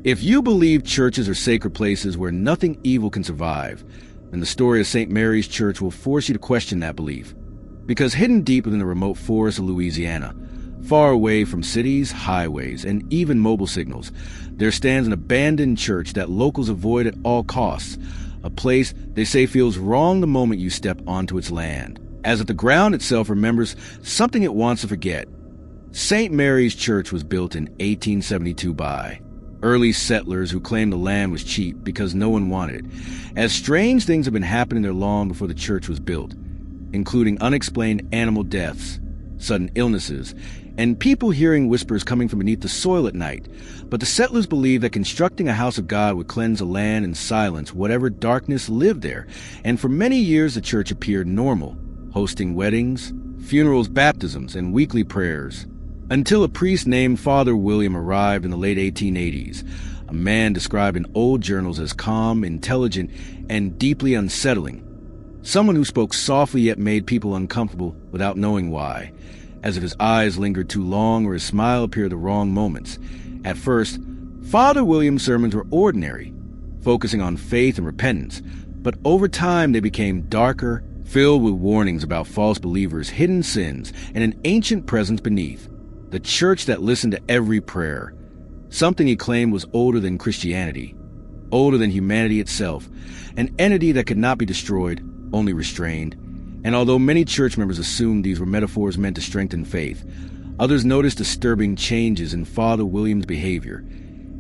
If you believe churches are sacred places where nothing evil can survive, then the story of St. Mary's Church will force you to question that belief. Because hidden deep within the remote forests of Louisiana, far away from cities, highways, and even mobile signals, there stands an abandoned church that locals avoid at all costs, a place they say feels wrong the moment you step onto its land, as if the ground itself remembers something it wants to forget. St. Mary's Church was built in 1872 by early settlers who claimed the land was cheap because no one wanted it, as strange things have been happening there long before the church was built, including unexplained animal deaths, sudden illnesses, and people hearing whispers coming from beneath the soil at night. But the settlers believed that constructing a house of God would cleanse the land and silence whatever darkness lived there, and for many years the church appeared normal, hosting weddings, funerals, baptisms, and weekly prayers, until a priest named Father William arrived in the late 1880s, a man described in old journals as calm, intelligent, and deeply unsettling. Someone who spoke softly yet made people uncomfortable without knowing why, as if his eyes lingered too long or his smile appeared at the wrong moments. At first, Father William's sermons were ordinary, focusing on faith and repentance, but over time they became darker, filled with warnings about false believers, hidden sins, and an ancient presence beneath. The church that listened to every prayer, something he claimed was older than Christianity, older than humanity itself, an entity that could not be destroyed, only restrained. And although many church members assumed these were metaphors meant to strengthen faith, others noticed disturbing changes in Father William's behavior,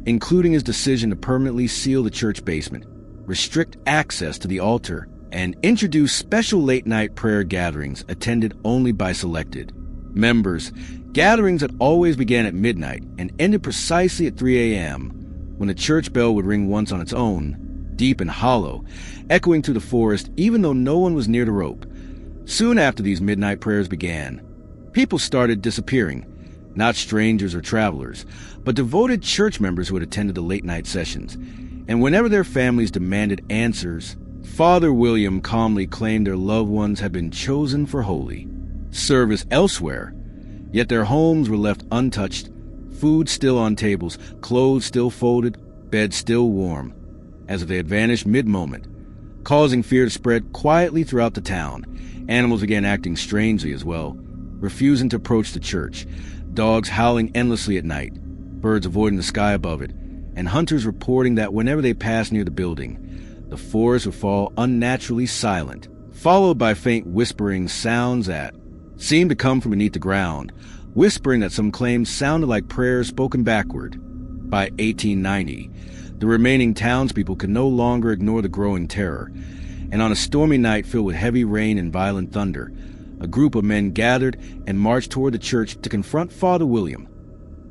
including his decision to permanently seal the church basement, restrict access to the altar, and introduce special late-night prayer gatherings attended only by selected members, gatherings that always began at midnight and ended precisely at 3 a.m., when the church bell would ring once on its own, deep and hollow, echoing through the forest even though no one was near the rope. Soon after these midnight prayers began, people started disappearing, not strangers or travelers, but devoted church members who had attended the late-night sessions. And whenever their families demanded answers, Father William calmly claimed their loved ones had been chosen for holy service elsewhere, yet their homes were left untouched, food still on tables, clothes still folded, beds still warm, as if they had vanished mid-moment, causing fear to spread quietly throughout the town. Animals began acting strangely as well, refusing to approach the church, dogs howling endlessly at night, birds avoiding the sky above it, and hunters reporting that whenever they passed near the building, the forest would fall unnaturally silent, followed by faint whispering sounds that seemed to come from beneath the ground, whispering that some claimed sounded like prayers spoken backward. By 1890, the remaining townspeople could no longer ignore the growing terror, and on a stormy night filled with heavy rain and violent thunder, a group of men gathered and marched toward the church to confront Father William,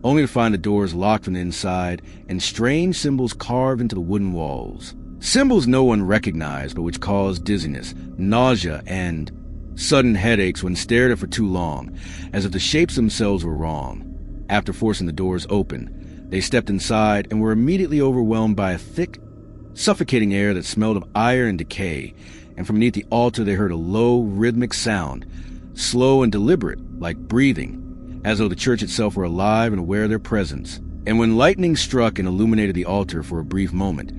only to find the doors locked from the inside and strange symbols carved into the wooden walls. Symbols no one recognized, but which caused dizziness, nausea, and sudden headaches when stared at for too long, as if the shapes themselves were wrong. After forcing the doors open, they stepped inside and were immediately overwhelmed by a thick, suffocating air that smelled of iron and decay, and from beneath the altar they heard a low, rhythmic sound, slow and deliberate, like breathing, as though the church itself were alive and aware of their presence. And when lightning struck and illuminated the altar for a brief moment,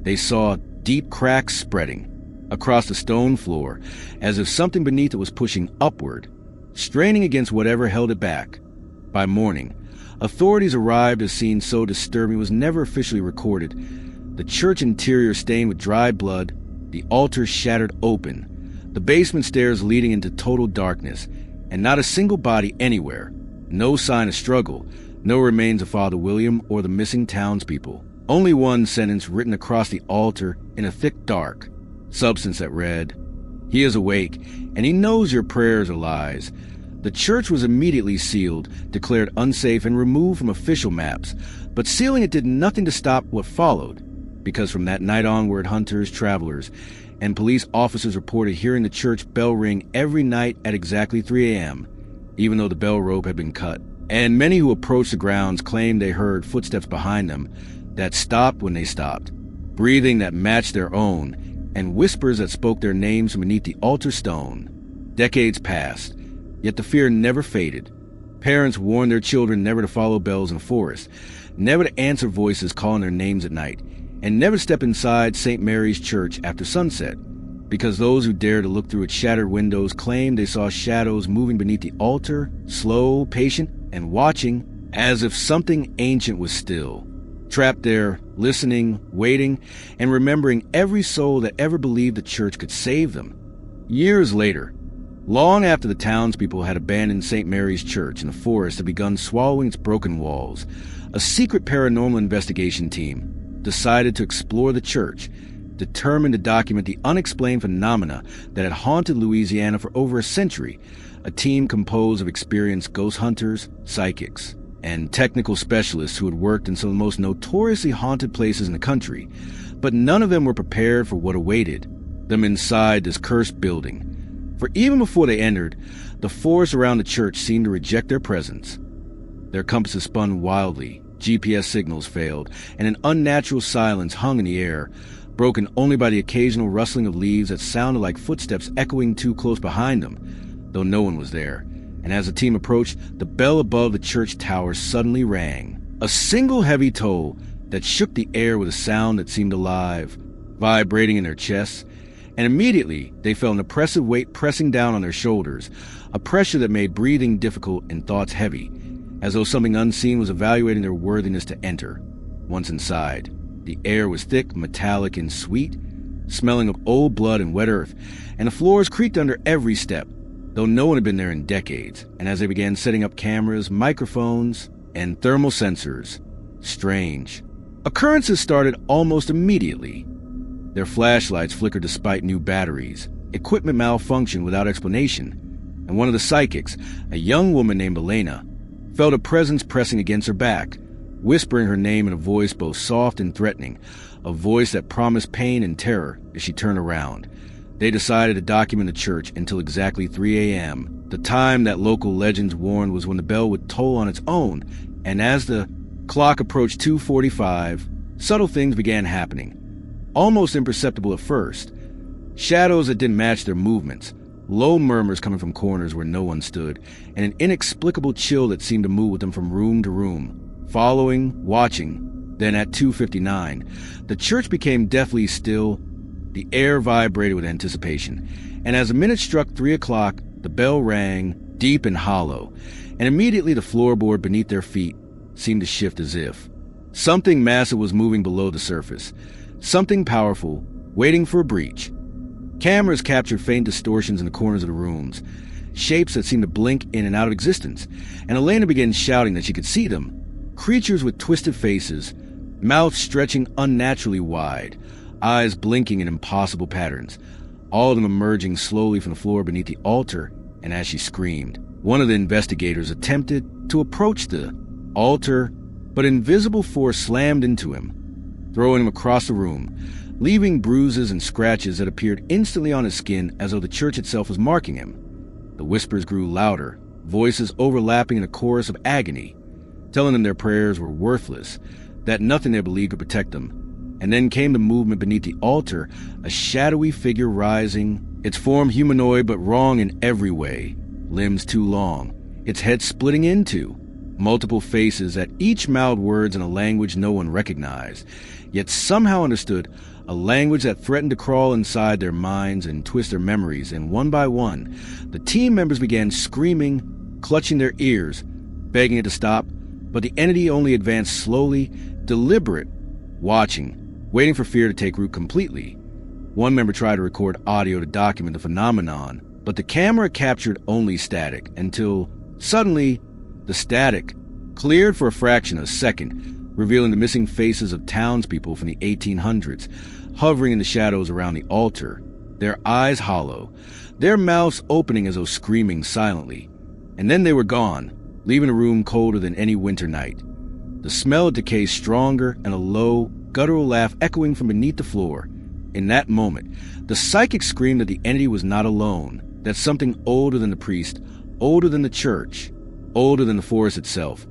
they saw deep cracks spreading across the stone floor, as if something beneath it was pushing upward, straining against whatever held it back. By morning, authorities arrived as scene so disturbing was never officially recorded. The church interior stained with dried blood, the altar shattered open, the basement stairs leading into total darkness, and not a single body anywhere, no sign of struggle, no remains of Father William or the missing townspeople. Only one sentence written across the altar in a thick dark substance that read, "He is awake, and he knows your prayers are lies." The church was immediately sealed, declared unsafe, and removed from official maps. But sealing it did nothing to stop what followed, because from that night onward, hunters, travelers, and police officers reported hearing the church bell ring every night at exactly 3 a.m., even though the bell rope had been cut. And many who approached the grounds claimed they heard footsteps behind them that stopped when they stopped, breathing that matched their own, and whispers that spoke their names from beneath the altar stone. Decades passed, yet the fear never faded. Parents warned their children never to follow bells in the forest, never to answer voices calling their names at night, and never step inside St. Mary's Church after sunset, because those who dared to look through its shattered windows claimed they saw shadows moving beneath the altar, slow, patient, and watching, as if something ancient was still, trapped there, listening, waiting, and remembering every soul that ever believed the church could save them. Years later, long after the townspeople had abandoned St. Mary's Church and the forest had begun swallowing its broken walls, a secret paranormal investigation team decided to explore the church, determined to document the unexplained phenomena that had haunted Louisiana for over a century. A team composed of experienced ghost hunters, psychics, and technical specialists who had worked in some of the most notoriously haunted places in the country, but none of them were prepared for what awaited them inside this cursed building. For even before they entered, the forest around the church seemed to reject their presence. Their compasses spun wildly, GPS signals failed, and an unnatural silence hung in the air, broken only by the occasional rustling of leaves that sounded like footsteps echoing too close behind them, though no one was there. And as the team approached, the bell above the church tower suddenly rang, a single heavy toll that shook the air with a sound that seemed alive, vibrating in their chests, and immediately they felt an oppressive weight pressing down on their shoulders, a pressure that made breathing difficult and thoughts heavy, as though something unseen was evaluating their worthiness to enter. Once inside, the air was thick, metallic, and sweet, smelling of old blood and wet earth, and the floors creaked under every step, though no one had been there in decades. And as they began setting up cameras, microphones, and thermal sensors, strange occurrences started almost immediately. Their flashlights flickered despite new batteries, equipment malfunctioned without explanation, and one of the psychics, a young woman named Elena, felt a presence pressing against her back, whispering her name in a voice both soft and threatening, a voice that promised pain and terror as she turned around. They decided to document the church until exactly 3 a.m., the time that local legends warned was when the bell would toll on its own, and as the clock approached 2:45, subtle things began happening, almost imperceptible at first. Shadows that didn't match their movements, low murmurs coming from corners where no one stood, and an inexplicable chill that seemed to move with them from room to room. Following, watching, then at 2:59, the church became deathly still. The air vibrated with anticipation, and as the minute struck 3 o'clock, the bell rang, deep and hollow, and immediately the floorboard beneath their feet seemed to shift as if something massive was moving below the surface, something powerful, waiting for a breach. Cameras captured faint distortions in the corners of the rooms, shapes that seemed to blink in and out of existence, and Elena began shouting that she could see them. Creatures with twisted faces, mouths stretching unnaturally wide, eyes blinking in impossible patterns, all of them emerging slowly from the floor beneath the altar. And as she screamed, one of the investigators attempted to approach the altar, but an invisible force slammed into him, throwing him across the room, leaving bruises and scratches that appeared instantly on his skin as though the church itself was marking him. The whispers grew louder, voices overlapping in a chorus of agony, telling them their prayers were worthless, that nothing they believed could protect them. And then came the movement beneath the altar, a shadowy figure rising, its form humanoid but wrong in every way, limbs too long, its head splitting in two, multiple faces that each mouthed words in a language no one recognized, yet somehow understood, a language that threatened to crawl inside their minds and twist their memories. And one by one, the team members began screaming, clutching their ears, begging it to stop, but the entity only advanced slowly, deliberate, watching, waiting for fear to take root completely. One member tried to record audio to document the phenomenon, but the camera captured only static until, suddenly, the static cleared for a fraction of a second, revealing the missing faces of townspeople from the 1800s, hovering in the shadows around the altar, their eyes hollow, their mouths opening as though screaming silently. And then they were gone, leaving the room colder than any winter night. The smell of decay stronger, and a low, guttural laugh echoing from beneath the floor. In that moment, the psychic screamed that the entity was not alone, that something older than the priest, older than the church, older than the forest itself,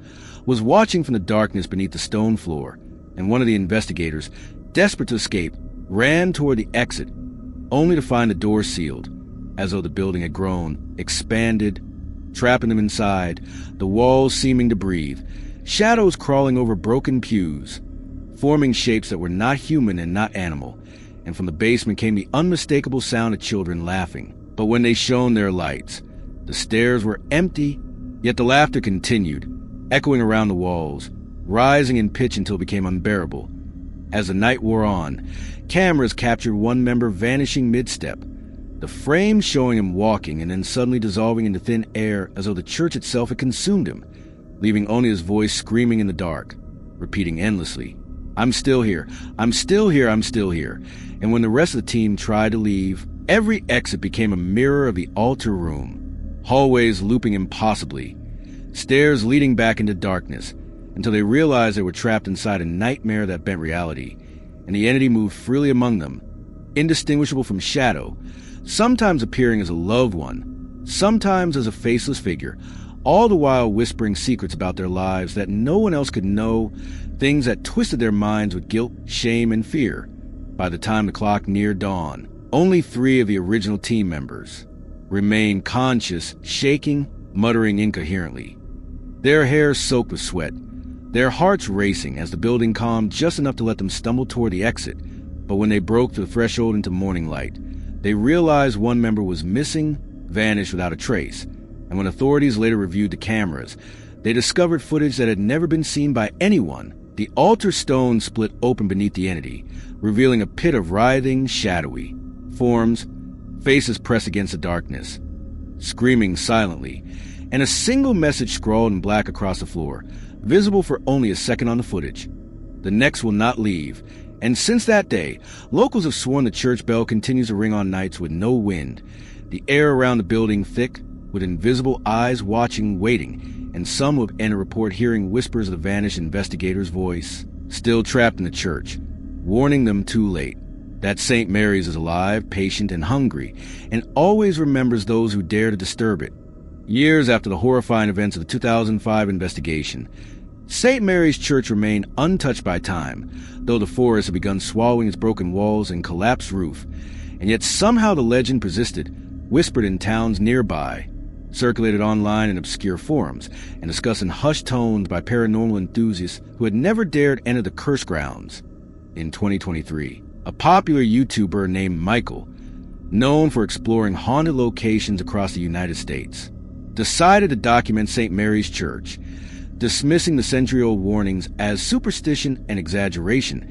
was watching from the darkness beneath the stone floor, and one of the investigators, desperate to escape, ran toward the exit, only to find the door sealed, as though the building had grown, expanded, trapping them inside, the walls seeming to breathe, shadows crawling over broken pews, forming shapes that were not human and not animal, and from the basement came the unmistakable sound of children laughing. But when they shone their lights, the stairs were empty, yet the laughter continued, echoing around the walls, rising in pitch until it became unbearable. As the night wore on, cameras captured one member vanishing mid-step, the frame showing him walking and then suddenly dissolving into thin air as though the church itself had consumed him, leaving only his voice screaming in the dark, repeating endlessly, "I'm still here, I'm still here, I'm still here." And when the rest of the team tried to leave, every exit became a mirror of the altar room, hallways looping impossibly, stairs leading back into darkness, until they realized they were trapped inside a nightmare that bent reality, and the entity moved freely among them, indistinguishable from shadow, sometimes appearing as a loved one, sometimes as a faceless figure, all the while whispering secrets about their lives that no one else could know, things that twisted their minds with guilt, shame, and fear. By the time the clock neared dawn, only 3 of the original team members remained conscious, shaking, muttering incoherently, their hair soaked with sweat, their hearts racing as the building calmed just enough to let them stumble toward the exit. But when they broke the threshold into morning light, they realized one member was missing, vanished without a trace, and when authorities later reviewed the cameras, they discovered footage that had never been seen by anyone. The altar stone split open beneath the entity, revealing a pit of writhing, shadowy forms, faces pressed against the darkness, screaming silently, and a single message scrawled in black across the floor, visible for only a second on the footage: "The next will not leave." And since that day, locals have sworn the church bell continues to ring on nights with no wind, the air around the building thick, with invisible eyes watching, waiting, and some will end a report hearing whispers of the vanished investigator's voice, still trapped in the church, warning them too late that St. Mary's is alive, patient, and hungry, and always remembers those who dare to disturb it. Years after the horrifying events of the 2005 investigation, St. Mary's Church remained untouched by time, though the forest had begun swallowing its broken walls and collapsed roof, and yet somehow the legend persisted, whispered in towns nearby, circulated online in obscure forums, and discussed in hushed tones by paranormal enthusiasts who had never dared enter the cursed grounds. In 2023, a popular YouTuber named Michael, known for exploring haunted locations across the United States, decided to document St. Mary's Church, dismissing the century-old warnings as superstition and exaggeration,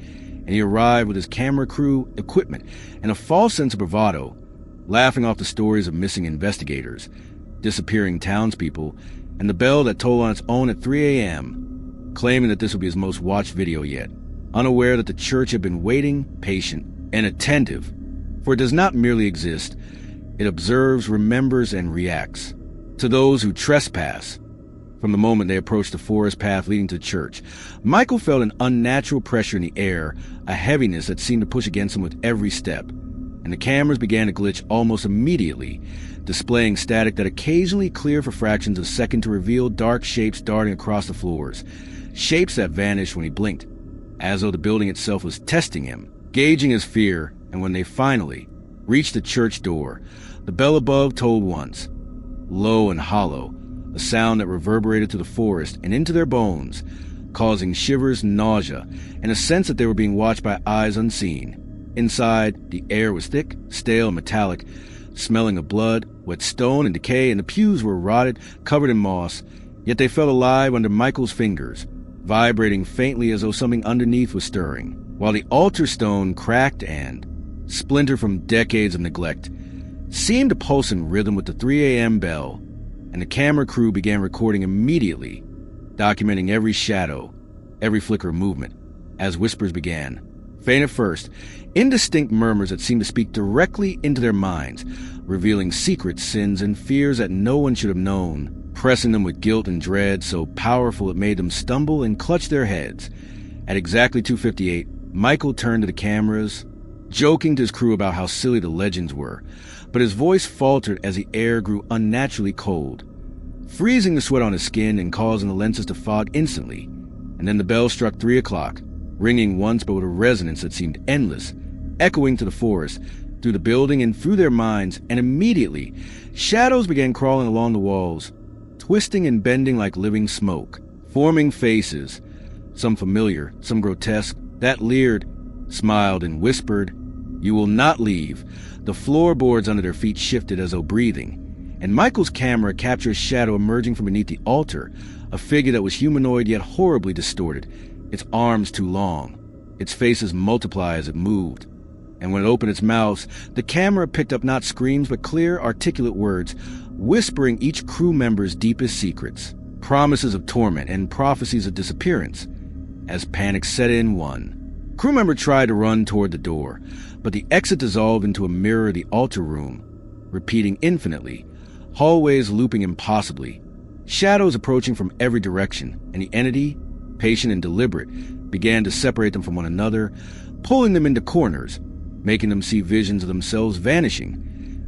and he arrived with his camera crew, equipment, and a false sense of bravado, laughing off the stories of missing investigators, disappearing townspeople, and the bell that tolled on its own at 3 a.m., claiming that this would be his most watched video yet, unaware that the church had been waiting, patient, and attentive, for it does not merely exist, it observes, remembers, and reacts to those who trespass. From the moment they approached the forest path leading to the church, Michael felt an unnatural pressure in the air, a heaviness that seemed to push against him with every step, and the cameras began to glitch almost immediately, displaying static that occasionally cleared for fractions of a second to reveal dark shapes darting across the floors, shapes that vanished when he blinked, as though the building itself was testing him, gauging his fear. And when they finally reached the church door, the bell above tolled once, low and hollow, a sound that reverberated through the forest and into their bones, causing shivers, nausea, and a sense that they were being watched by eyes unseen. Inside, the air was thick, stale, and metallic, smelling of blood, wet stone, and decay, and the pews were rotted, covered in moss, yet they felt alive under Michael's fingers, vibrating faintly as though something underneath was stirring, while the altar stone cracked and, splintered from decades of neglect, seemed to pulse in rhythm with the 3 a.m. bell, and the camera crew began recording immediately, documenting every shadow, every flicker of movement, as whispers began, faint at first, indistinct murmurs that seemed to speak directly into their minds, revealing secrets, sins, and fears that no one should have known, pressing them with guilt and dread so powerful it made them stumble and clutch their heads. At exactly 2:58, Michael turned to the cameras, joking to his crew about how silly the legends were, but his voice faltered as the air grew unnaturally cold, freezing the sweat on his skin and causing the lenses to fog instantly. And then the bell struck 3 o'clock, ringing once but with a resonance that seemed endless, echoing to the forest, through the building and through their minds, and immediately, shadows began crawling along the walls, twisting and bending like living smoke, forming faces, some familiar, some grotesque, that leered, smiled, and whispered, "You will not leave." The floorboards under their feet shifted as though breathing, and Michael's camera captured a shadow emerging from beneath the altar, a figure that was humanoid yet horribly distorted, its arms too long, its faces multiply as it moved. And when it opened its mouth, the camera picked up not screams but clear, articulate words, whispering each crew member's deepest secrets, promises of torment and prophecies of disappearance. As panic set in, one crew member tried to run toward the door, but the exit dissolved into a mirror of the altar room, repeating infinitely, hallways looping impossibly, shadows approaching from every direction, and the entity, patient and deliberate, began to separate them from one another, pulling them into corners, making them see visions of themselves vanishing,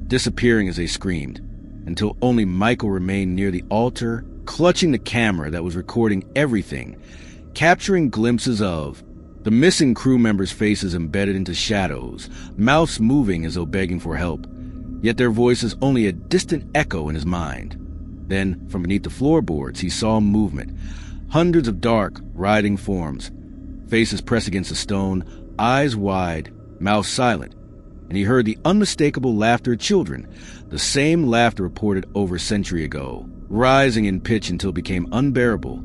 disappearing as they screamed, until only Michael remained near the altar, clutching the camera that was recording everything, capturing glimpses of the missing crew members' faces embedded into shadows, mouths moving as though begging for help, yet their voices only a distant echo in his mind. Then, from beneath the floorboards, he saw movement, hundreds of dark, writhing forms, faces pressed against the stone, eyes wide, mouth silent, and he heard the unmistakable laughter of children, the same laughter reported over a century ago, rising in pitch until it became unbearable,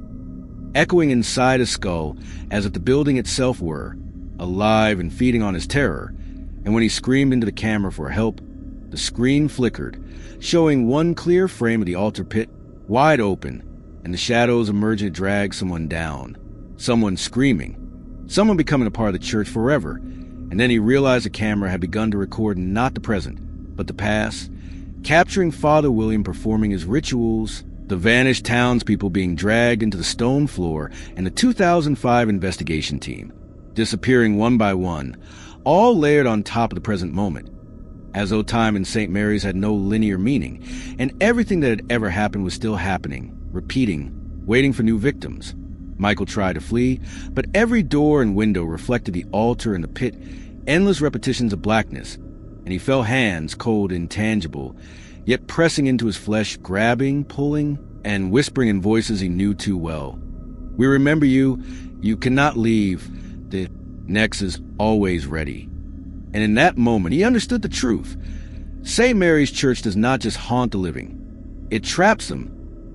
echoing inside his skull as if the building itself were, alive and feeding on his terror. And when he screamed into the camera for help, the screen flickered, showing one clear frame of the altar pit, wide open, and the shadows emerging to drag someone down, someone screaming, someone becoming a part of the church forever. And then he realized the camera had begun to record not the present, but the past, capturing Father William performing his rituals, the vanished townspeople being dragged into the stone floor, and the 2005 investigation team, disappearing one by one, all layered on top of the present moment, as though time in St. Mary's had no linear meaning, and everything that had ever happened was still happening, repeating, waiting for new victims. Michael tried to flee, but every door and window reflected the altar and the pit, endless repetitions of blackness, and he felt hands, cold, intangible, yet pressing into his flesh, grabbing, pulling, and whispering in voices he knew too well. "We remember you. You cannot leave. The next is always ready." And in that moment, he understood the truth. St. Mary's Church does not just haunt the living. It traps them,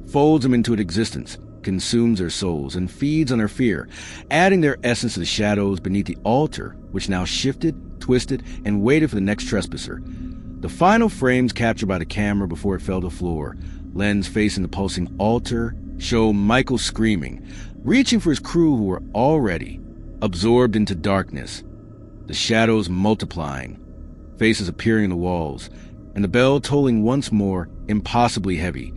folds them into its existence, consumes their souls, and feeds on their fear, adding their essence to the shadows beneath the altar, which now shifted, twisted, and waited for the next trespasser. The final frames captured by the camera before it fell to the floor, lens facing the pulsing altar, show Michael screaming, reaching for his crew who were already absorbed into darkness, the shadows multiplying, faces appearing in the walls, and the bell tolling once more, impossibly heavy,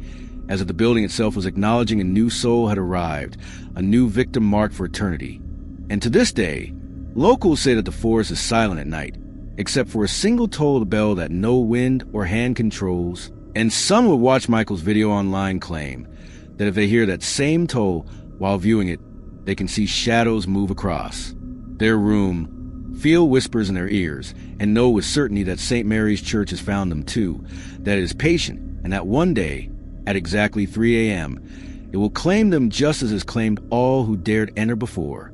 as if the building itself was acknowledging a new soul had arrived, a new victim marked for eternity. And to this day, locals say that the forest is silent at night, except for a single toll of the bell that no wind or hand controls, and some who watch Michael's video online claim that if they hear that same toll while viewing it, they can see shadows move across their room, feel whispers in their ears, and know with certainty that St. Mary's Church has found them too, that it is patient, and that one day, at exactly 3 a.m., it will claim them just as it has claimed all who dared enter before.